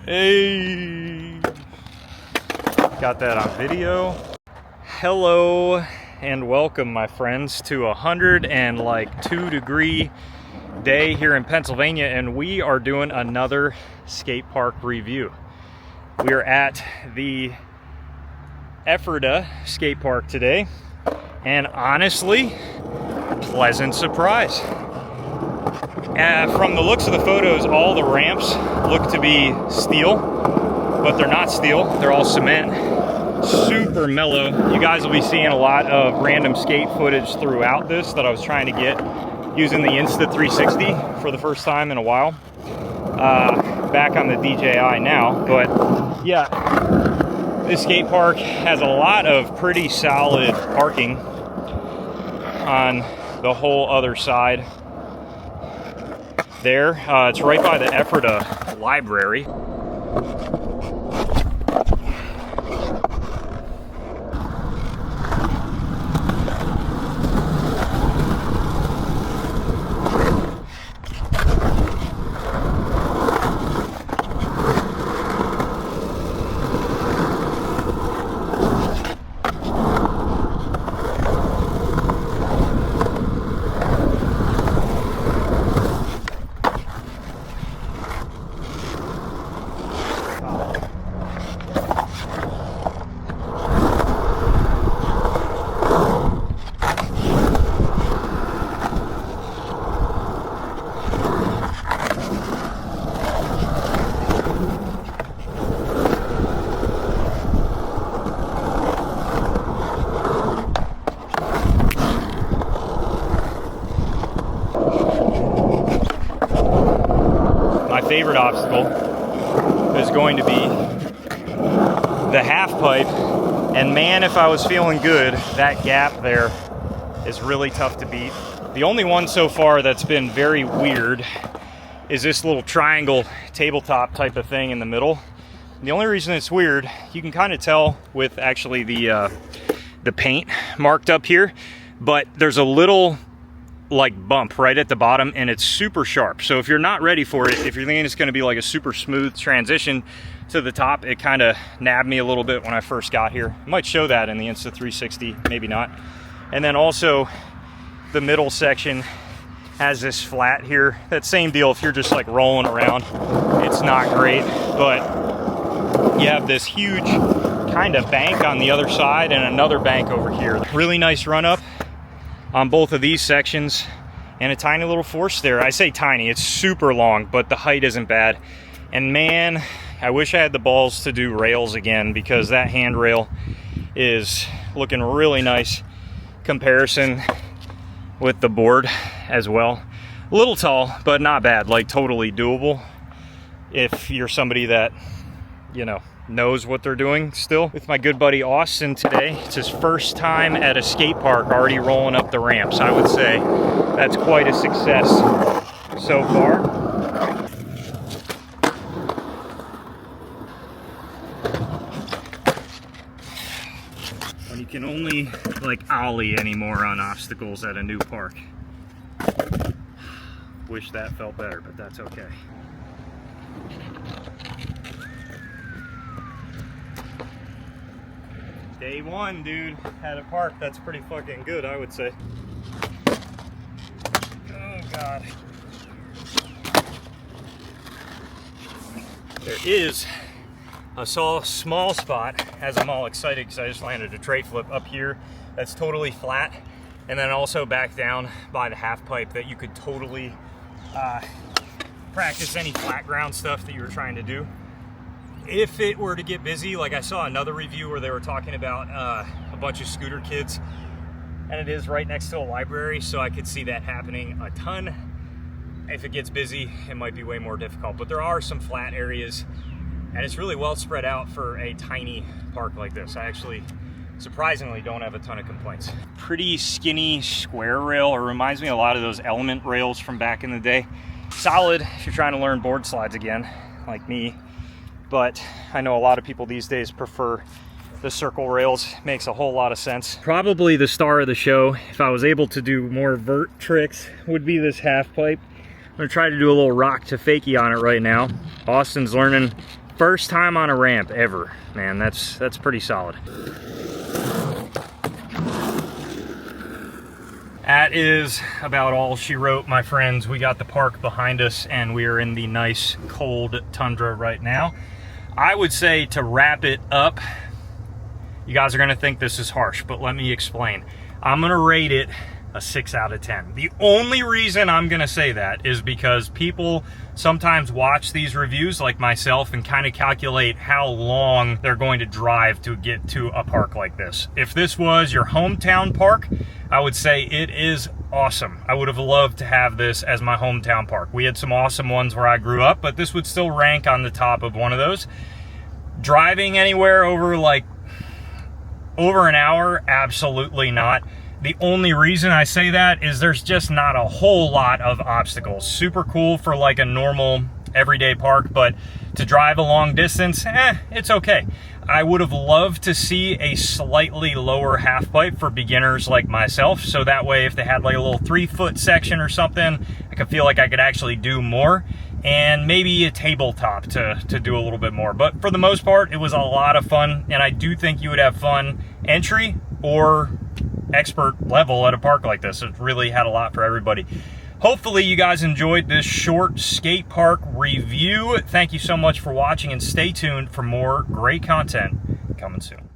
Hey, got that on video. Hello and welcome, my friends, to 102-degree day here in Pennsylvania, and we are doing another skate park review. We are at the Ephrata skate park today, and honestly, pleasant surprise. From the looks of the photos, all the ramps look to be steel, but they're not steel. They're all cement. Super mellow. You guys will be seeing a lot of random skate footage throughout this that I was trying to get using the Insta360 for the first time in a while. Back on the DJI now, but yeah, this skate park has a lot of pretty solid parking on the whole other side there. It's right by the Ephrata library. My favorite obstacle is going to be the half pipe, and man, if I was feeling good, that gap there is really tough to beat. The only one so far that's been very weird is this little triangle tabletop type of thing in the middle. And the only reason it's weird, you can kind of tell with actually the paint marked up here, but there's a little like bump right at the bottom, and it's super sharp. So if you're not ready for it, if you're thinking it's going to be like a super smooth transition to the top, it kind of nabbed me a little bit when I first got here. I might show that in the Insta360, maybe not. And then also the middle section has this flat here. That same deal, if you're just like rolling around, it's not great. But you have this huge kind of bank on the other side and another bank over here. Really nice run up on both of these sections, and a tiny little force there. I say tiny, it's super long, but the height isn't bad. And man, I wish I had the balls to do rails again, because that handrail is looking really nice comparison with the board as well. A little tall, but not bad, like totally doable if you're somebody that, you know, knows what they're doing still. With my good buddy Austin today. It's his first time at a skate park already rolling up the ramps. I would say that's quite a success so far. When you can only like ollie anymore on obstacles at a new park. Wish that felt better, but that's okay. Day one, dude, at a park. That's pretty fucking good, I would say. Oh, God. There is a small spot, as I'm all excited because I just landed a tray flip up here that's totally flat, and then also back down by the half pipe that you could totally practice any flat ground stuff that you were trying to do. If it were to get busy, like I saw another review where they were talking about a bunch of scooter kids, and it is right next to a library, so I could see that happening a ton. If it gets busy, it might be way more difficult, but there are some flat areas, and it's really well spread out for a tiny park like this. I actually, surprisingly, don't have a ton of complaints. Pretty skinny square rail, it reminds me a lot of those Element rails from back in the day. Solid if you're trying to learn board slides again, like me. But I know a lot of people these days prefer the circle rails. Makes a whole lot of sense. Probably the star of the show, if I was able to do more vert tricks, would be this half pipe. I'm gonna try to do a little rock to fakie on it right now. Austin's learning First time on a ramp ever, man. That's pretty solid. That is about all she wrote, my friends. We got the park behind us and we are in the nice cold tundra right now. I would say, to wrap it up, you guys are gonna think this is harsh, but let me explain. I'm gonna rate it a 6 out of 10. The only reason I'm gonna say that is because people sometimes watch these reviews like myself and kind of calculate how long they're going to drive to get to a park like this. If this was your hometown park, I would say it is awesome. I would have loved to have this as my hometown park. We had some awesome ones where I grew up, but this would still rank on the top of one of those. Driving anywhere over an hour, absolutely not. The only reason I say that is there's just not a whole lot of obstacles. Super cool for like a normal everyday park, but to drive a long distance, it's okay. I would have loved to see a slightly lower half pipe for beginners like myself, so that way if they had like a little 3-foot section or something, I could feel like I could actually do more, and maybe a tabletop to do a little bit more. But for the most part, it was a lot of fun, and I do think you would have fun entry or expert level at a park like this. It really had a lot for everybody. Hopefully you guys enjoyed this short skate park review. Thank you so much for watching, and stay tuned for more great content coming soon.